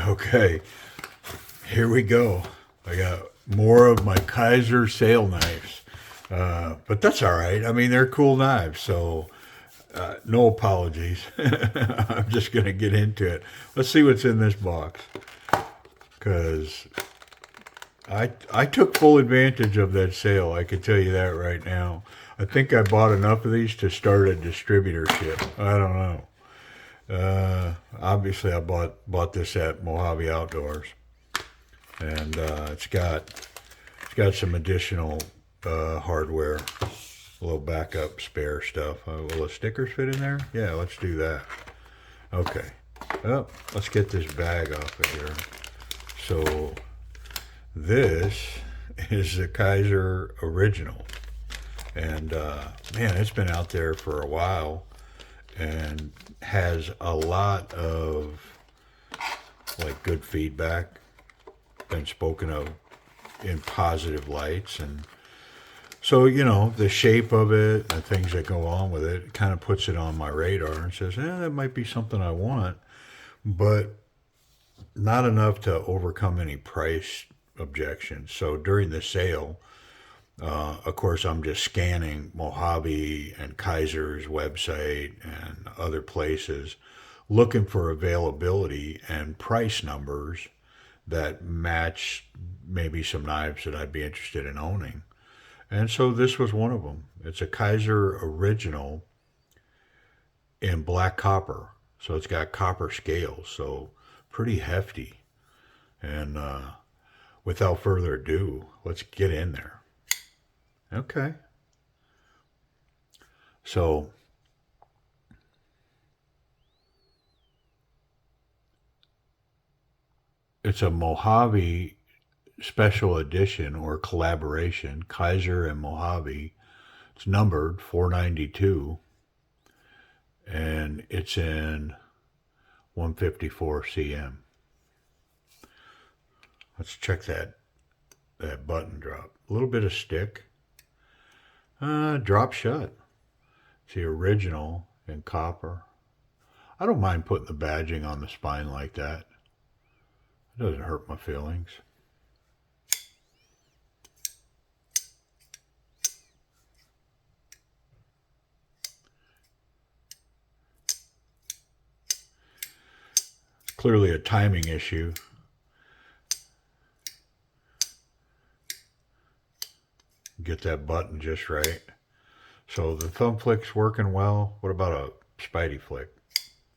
Okay, here we go. I got more of my KIZER sail knives. But that's all right. I mean, they're cool knives, so no apologies. I'm just going to get into it. Let's see what's in this box. Because I took full advantage of that sale. I can tell you that right now. I think I bought enough of these to start a distributorship. I don't know. Obviously, I bought this at Mojave Outdoors, and it's got some additional hardware, a little backup spare stuff. Will the stickers fit in there? Yeah, let's do that. Okay. Well, let's get this bag off of here. So this is the KIZER Original, and man, it's been out there for a while and has a lot of like good feedback, been spoken of in positive lights. And so, the shape of it and things that go on with it kind of puts it on my radar and says, that might be something I want, but not enough to overcome any price objections. So during the sale, of course, I'm just scanning Mojave and KIZER's website and other places, looking for availability and price numbers that match maybe some knives that I'd be interested in owning. And so this was one of them. It's a KIZER Original in black copper. So it's got copper scales, so pretty hefty. And without further ado, let's get in there. Okay. So it's a Mojave special edition or collaboration, KIZER and Mojave. It's numbered 492 and it's in 154 cm. Let's check that button drop. A little bit of stick. Drop shut. It's the original in copper. I don't mind putting the badging on the spine like that. It doesn't hurt my feelings. It's clearly a timing issue. Get that button just right. So the thumb flick's working well. What about a spidey flick?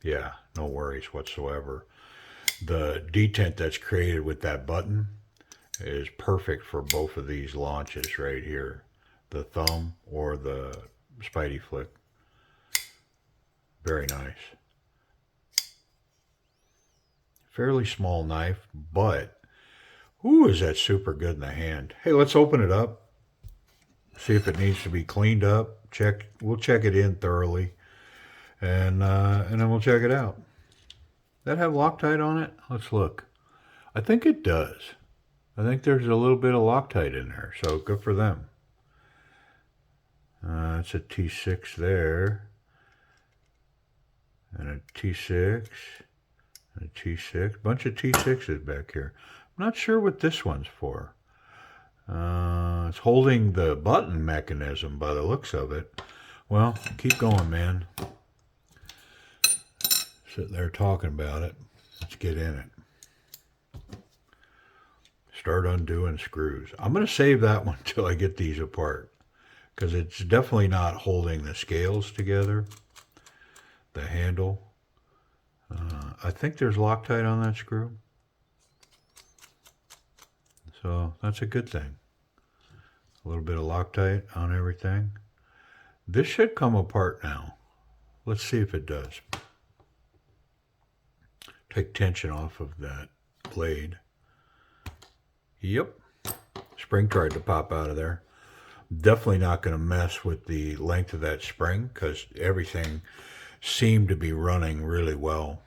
Yeah, no worries whatsoever. The detent that's created with that button is perfect for both of these launches right here. The thumb or the spidey flick. Very nice. Fairly small knife, but ooh, is that super good in the hand. Hey, let's open it up. See if it needs to be cleaned up. We'll check it in thoroughly, and then we'll check it out. Does that have Loctite on it? Let's look. I think it does. I think there's a little bit of Loctite in there, so good for them. It's a T6 there, and a T6, and a T6. Bunch of T6s back here. I'm not sure what this one's for. It's holding the button mechanism by the looks of it. Well, keep going, man. Sitting there talking about it. Let's get in it. Start undoing screws. I'm going to save that one till I get these apart, because it's definitely not holding the scales together. The handle. I think there's Loctite on that screw. So that's a good thing. A little bit of Loctite on everything. This should come apart now. Let's see if it does. Take tension off of that blade. Yep. Spring tried to pop out of there. Definitely not going to mess with the length of that spring because everything seemed to be running really well.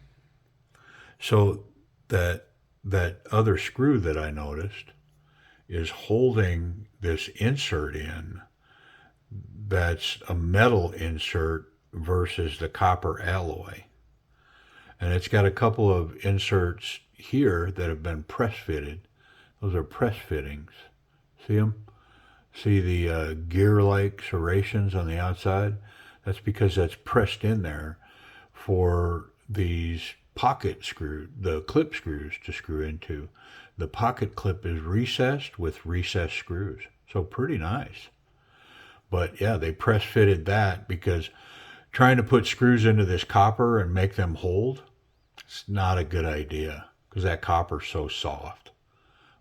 So that other screw that I noticed is holding this insert in that's a metal insert versus the copper alloy. And it's got a couple of inserts here that have been press fitted. Those are press fittings. See them? See the gear-like serrations on the outside? That's because that's pressed in there for these pocket screw, the clip screws to screw into. The pocket clip is recessed with recessed screws. So pretty nice. But yeah, they press fitted that because trying to put screws into this copper and make them hold, it's not a good idea because that copper's so soft.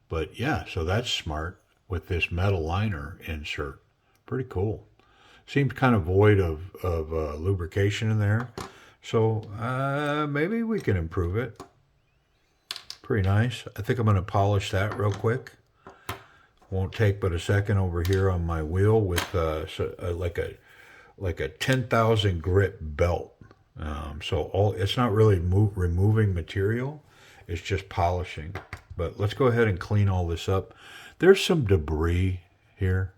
But yeah, so that's smart with this metal liner insert. Pretty cool. Seems kind of void of lubrication in there. So maybe we can improve it. Pretty nice. I think I'm going to polish that real quick. Won't take but a second over here on my wheel with like a 10,000 grit belt. So it's not really removing material. It's just polishing. But let's go ahead and clean all this up. There's some debris here.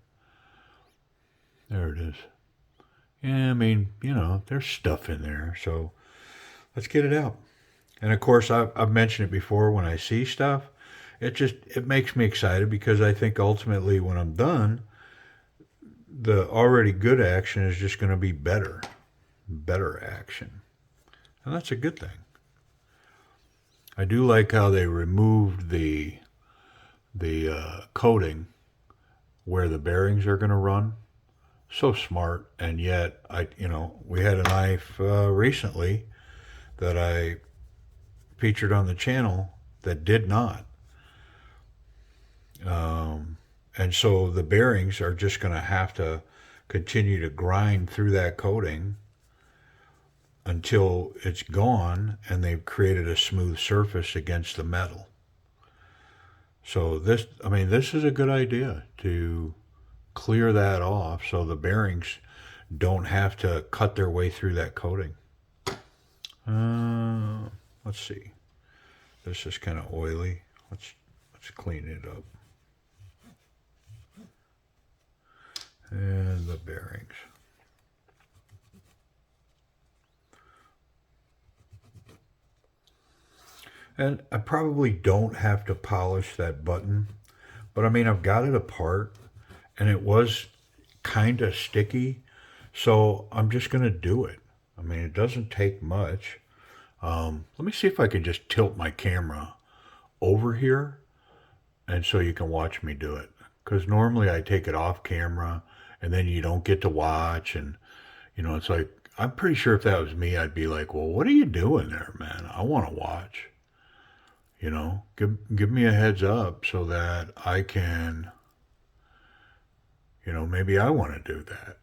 There it is. Yeah, I mean, you know, there's stuff in there. So let's get it out. And of course, I've mentioned it before, when I see stuff, it makes me excited because I think ultimately when I'm done, the already good action is just going to be better action. And that's a good thing. I do like how they removed the coating where the bearings are going to run. So smart. And yet, we had a knife recently that I featured on the channel that did not. And so the bearings are just going to have to continue to grind through that coating until it's gone and they've created a smooth surface against the metal. So this is a good idea to clear that off so the bearings don't have to cut their way through that coating. Let's see. This is kind of oily. Let's clean it up. And the bearings. And I probably don't have to polish that button, but I mean, I've got it apart and it was kind of sticky, so I'm just going to do it. I mean, it doesn't take much. Let me see if I can just tilt my camera over here and so you can watch me do it. Because normally I take it off camera and then you don't get to watch. And, it's like, I'm pretty sure if that was me, I'd be like, well, what are you doing there, man? I want to watch. Give me a heads up so that I can, maybe I want to do that.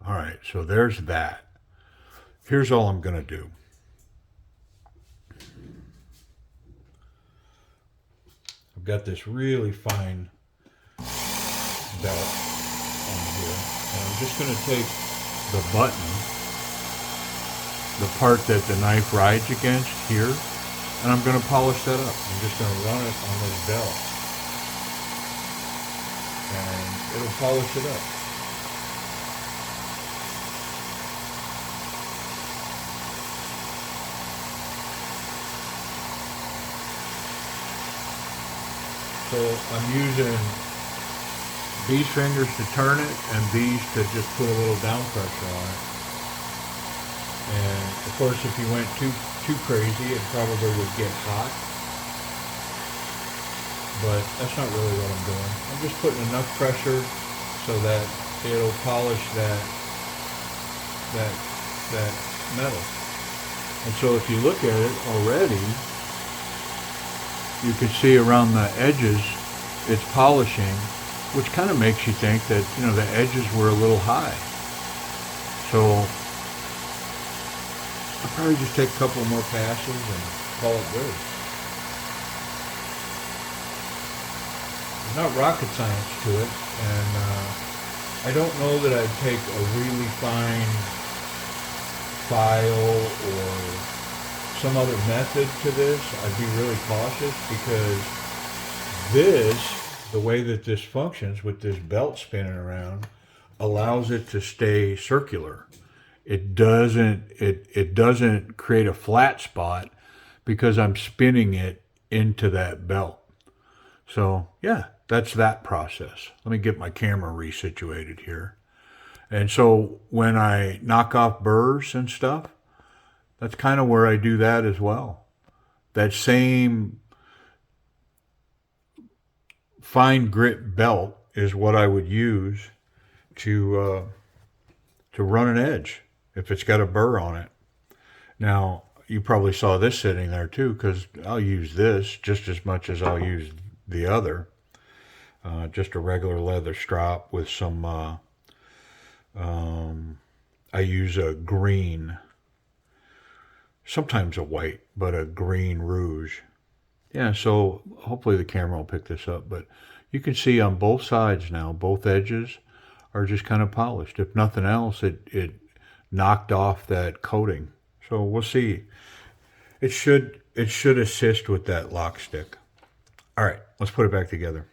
All right, so there's that. Here's all I'm going to do. I've got this really fine belt on here, and I'm just going to take the button, the part that the knife rides against here, and I'm going to polish that up. I'm just going to run it on this belt, and it'll polish it up. So I'm using these fingers to turn it and these to just put a little down pressure on it. And of course, if you went too crazy, it probably would get hot. But that's not really what I'm doing. I'm just putting enough pressure so that it'll polish that metal. And so if you look at it already, you can see around the edges it's polishing, which kind of makes you think that, the edges were a little high. So I'll probably just take a couple more passes and call it good. There's not rocket science to it, and I don't know that I'd take a really fine file or some other method to this. I'd be really cautious because the way that this functions with this belt spinning around allows it to stay circular. It doesn't create a flat spot because I'm spinning it into that belt. So yeah, that's that process. Let me get my camera resituated here. And so when I knock off burrs and stuff, that's kind of where I do that as well. That same fine grit belt is what I would use to run an edge if it's got a burr on it. Now, you probably saw this sitting there too, because I'll use this just as much as I'll use the other. Just a regular leather strap with some, I use a green, sometimes a white, but a green rouge. Yeah, so hopefully the camera will pick this up, but you can see on both sides now, both edges are just kind of polished. If nothing else, it knocked off that coating. So we'll see. It should assist with that lock stick. All right, let's put it back together.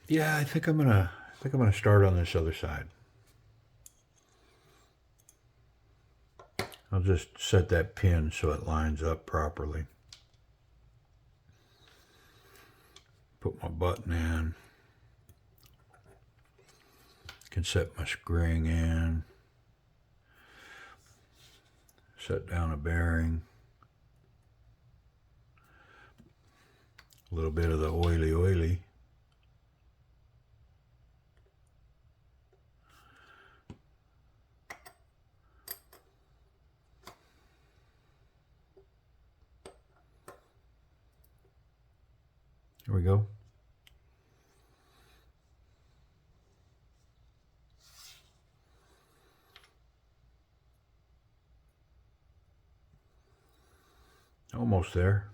Yeah, I think I'm gonna start on this other side. I'll just set that pin so it lines up properly. Put my button in. Can set my spring in. Set down a bearing. A little bit of the oily. Here we go. Almost there.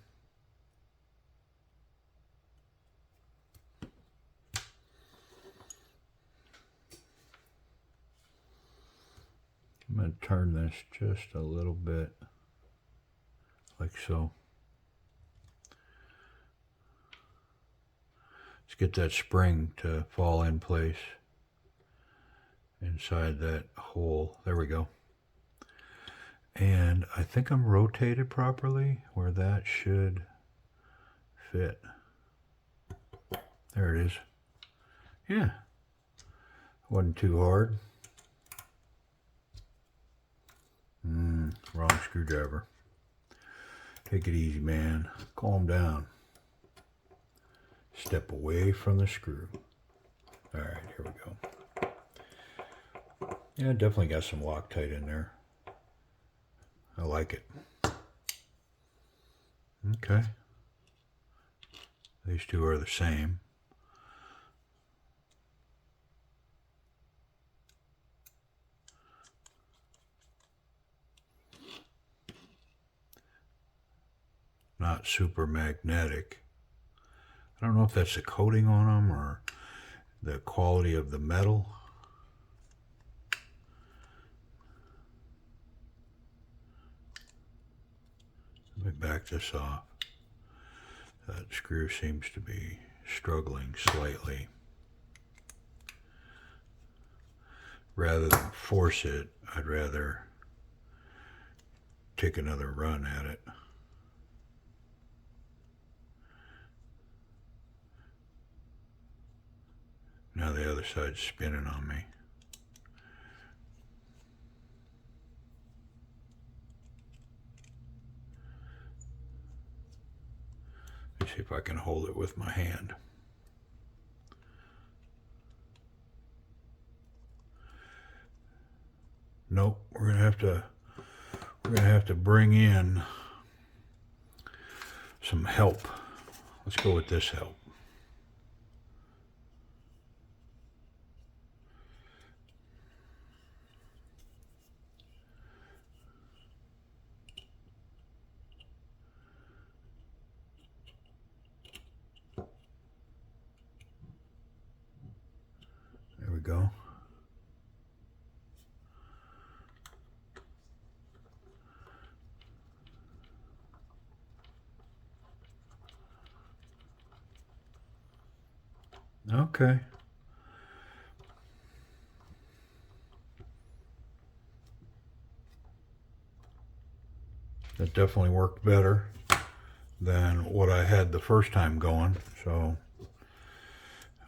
I'm going to turn this just a little bit, like so. Let's get that spring to fall in place inside that hole. There we go. And I think I'm rotated properly where that should fit. There it is. Yeah. Wasn't too hard. Wrong screwdriver. Take it easy, man. Calm down. Step away from the screw. All right, here we go. Yeah, definitely got some Loctite in there. I like it. Okay. These two are the same. Not super magnetic. I don't know if that's the coating on them or the quality of the metal. Let me back this off. That screw seems to be struggling slightly. Rather than force it, I'd rather take another run at it. Now the other side's spinning on me. Let's see if I can hold it with my hand. Nope, we're gonna have to bring in some help. Let's go with this help. There we go. Okay. That definitely worked better than what I had the first time going. So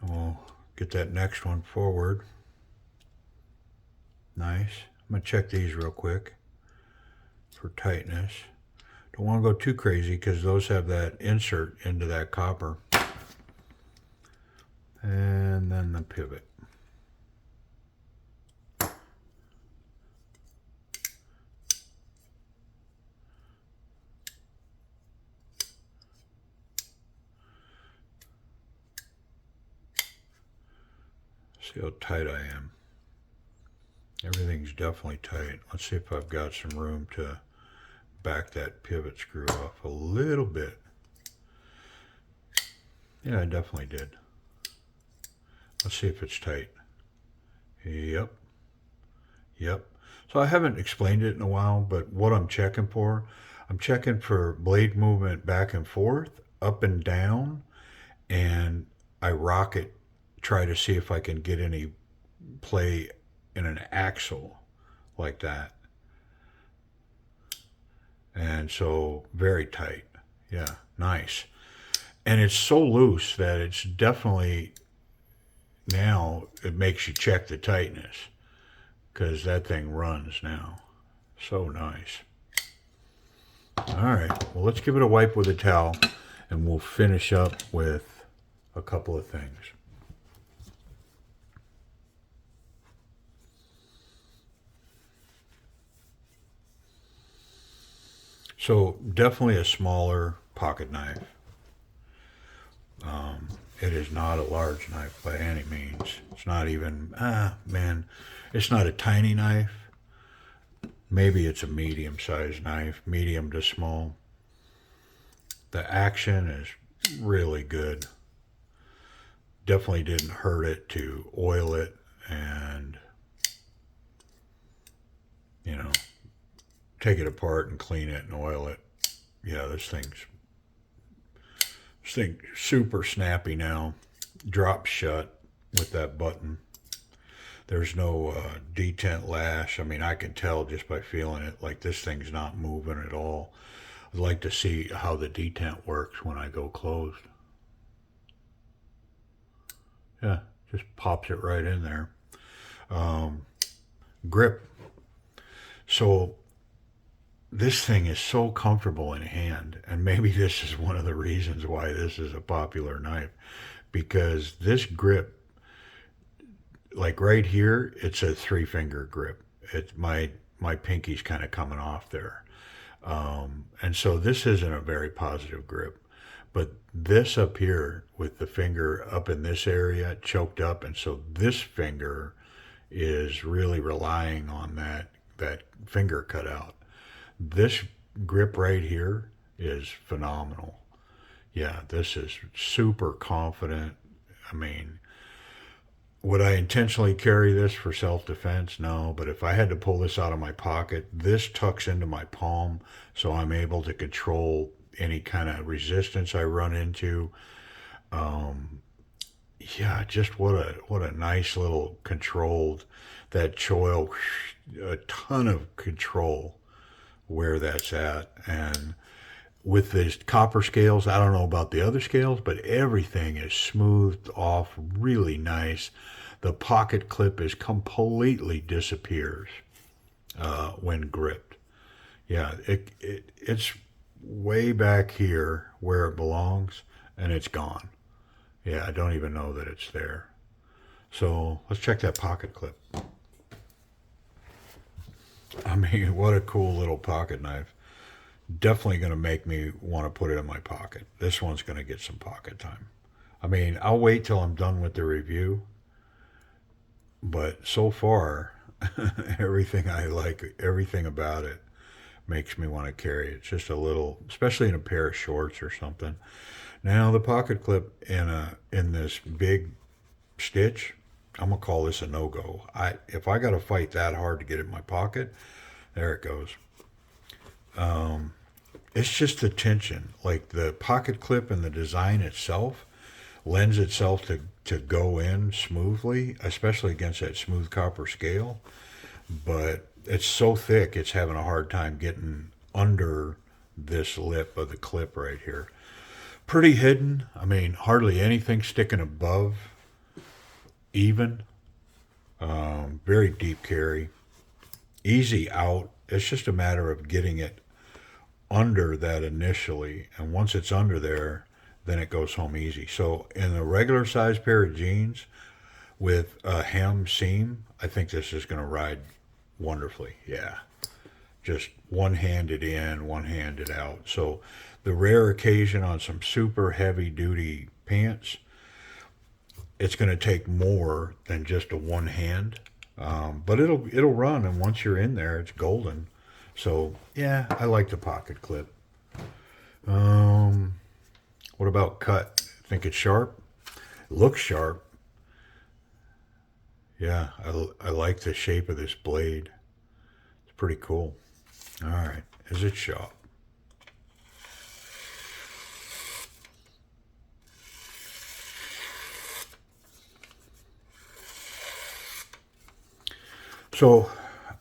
we'll get that next one forward. Nice. I'm going to check these real quick for tightness. Don't want to go too crazy because those have that insert into that copper. And then the pivot. See how tight I am. Everything's definitely tight. Let's see if I've got some room to back that pivot screw off a little bit. Yeah, I definitely did. Let's see if it's tight. Yep. Yep. So I haven't explained it in a while, but what I'm checking for blade movement back and forth, up and down, and I rock it, try to see if I can get any play in an axle like that. And so very tight. Yeah, nice. And it's so loose that it's definitely, now it makes you check the tightness because that thing runs now. So nice. All right, well, let's give it a wipe with a towel and we'll finish up with a couple of things. So definitely a smaller pocket knife. It is not a large knife by any means. It's not even, it's not a tiny knife. Maybe it's a medium-sized knife, medium to small. The action is really good. Definitely didn't hurt it to oil it and, take it apart and clean it and oil it. Yeah, this thing's super snappy now. Drops shut with that button. There's no detent lash. I mean, I can tell just by feeling it, like this thing's not moving at all. I'd like to see how the detent works when I go closed. Yeah, just pops it right in there. Grip. So this thing is so comfortable in hand, and maybe this is one of the reasons why this is a popular knife, because this grip, like right here, it's a 3-finger grip. It's my pinky's kind of coming off there, and so this isn't a very positive grip. But this up here with the finger up in this area choked up, and so this finger is really relying on that finger cutout. This grip right here is phenomenal. Yeah, this is super confident. I mean, would I intentionally carry this for self-defense? No, but if I had to pull this out of my pocket, this tucks into my palm, so I'm able to control any kind of resistance I run into. Yeah, just what a nice little controlled, that choil, a ton of control where that's at. And with these copper scales, I don't know about the other scales, but everything is smoothed off really nice. The pocket clip is completely disappears when gripped. Yeah, it's way back here where it belongs, and it's gone. Yeah, I don't even know that it's there. So let's check that pocket clip. I mean, what a cool little pocket knife. Definitely going to make me want to put it in my pocket. This one's going to get some pocket time. I mean, I'll wait till I'm done with the review, but so far, everything I like, everything about it makes me want to carry it. It's just a little, especially in a pair of shorts or something. Now the pocket clip in this big stitch, I'm gonna call this a no-go. If I got to fight that hard to get it in my pocket, there it goes. It's just the tension, like the pocket clip and the design itself. lends itself to go in smoothly, especially against that smooth copper scale. But it's so thick, it's having a hard time getting under this lip of the clip right here. Pretty hidden. I mean, hardly anything sticking above even. Very deep carry. Easy out. It's just a matter of getting it under that initially. And once it's under there, then it goes home easy. So in a regular size pair of jeans with a hem seam, I think this is going to ride wonderfully. Yeah. Just one-handed in, one-handed out. So the rare occasion on some super heavy-duty pants, it's going to take more than just a one hand. But it'll run, and once you're in there, it's golden. So yeah, I like the pocket clip. What about cut? Think it's sharp? It looks sharp. Yeah, I like the shape of this blade. It's pretty cool. All right, is it sharp? So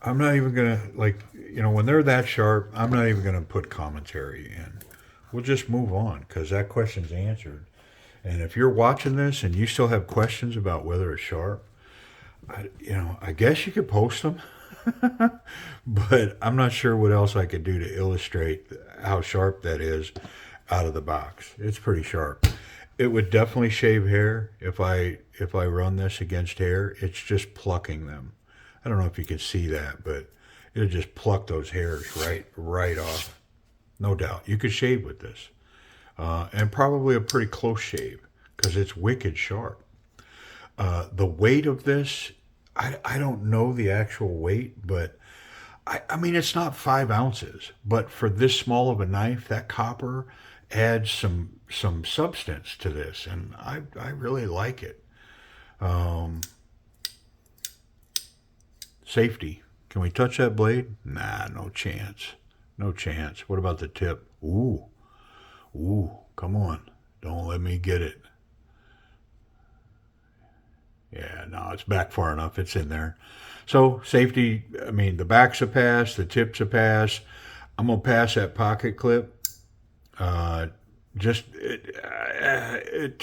I'm not even gonna, like, when they're that sharp, I'm not even gonna put commentary in. We'll just move on because that question's answered. And if you're watching this and you still have questions about whether it's sharp, I guess you could post them, but I'm not sure what else I could do to illustrate how sharp that is out of the box. It's pretty sharp. It would definitely shave hair if I run this against hair. It's just plucking them. I don't know if you can see that, but it'll just pluck those hairs right off. No doubt. You could shave with this. And probably a pretty close shave because it's wicked sharp. The weight of this, I don't know the actual weight, but I mean, it's not 5 ounces. But for this small of a knife, that copper adds some substance to this, and I really like it. Safety. Can we touch that blade? Nah, no chance. No chance. What about the tip? Ooh, come on. Don't let me get it. Yeah, no, it's back far enough. It's in there. So safety, I mean, the back's a pass, the tip's a pass. I'm going to pass that pocket clip. To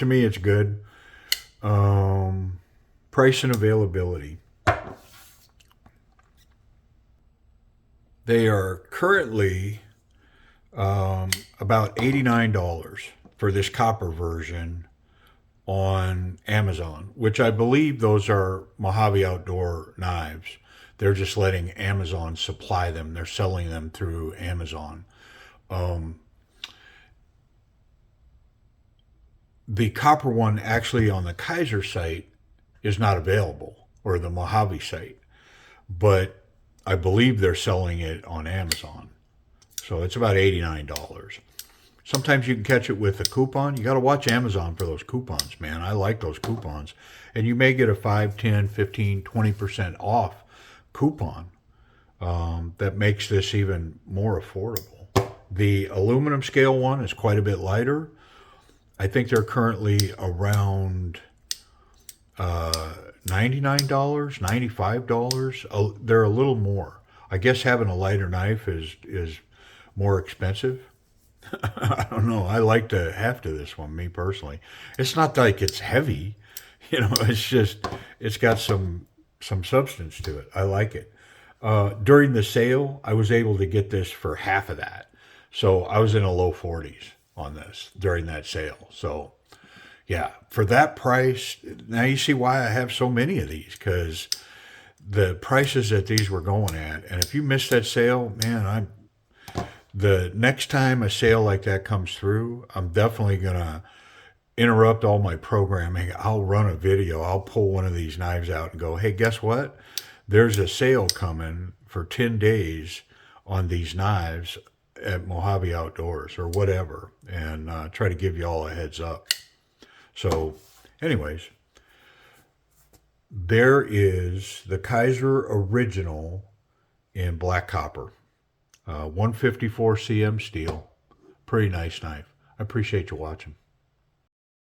me, it's good. Price and availability. They are currently about $89 for this copper version on Amazon, which I believe those are Mojave Outdoor knives. They're just letting Amazon supply them. They're selling them through Amazon. The copper one actually on the KIZER site is not available, or the Mojave site, but I believe they're selling it on Amazon. So it's about $89. Sometimes you can catch it with a coupon. You got to watch Amazon for those coupons, man. I like those coupons. And you may get a 5, 10, 15, 20% off coupon that makes this even more affordable. The aluminum scale one is quite a bit lighter. I think they're currently around $99, $95. They're a little more. I guess having a lighter knife is more expensive. I don't know. I like the heft of this one, me personally. It's not like it's heavy, it's just, it's got some substance to it. I like it. During the sale, I was able to get this for half of that. So I was in the low 40s on this during that sale. So yeah, for that price, now you see why I have so many of these, because the prices that these were going at, and if you missed that sale, man, the next time a sale like that comes through, I'm definitely going to interrupt all my programming. I'll run a video. I'll pull one of these knives out and go, hey, guess what? There's a sale coming for 10 days on these knives at Mojave Outdoors or whatever, and try to give you all a heads up. So anyways, there is the KIZER Original in black copper. 154 cm steel. Pretty nice knife. I appreciate you watching.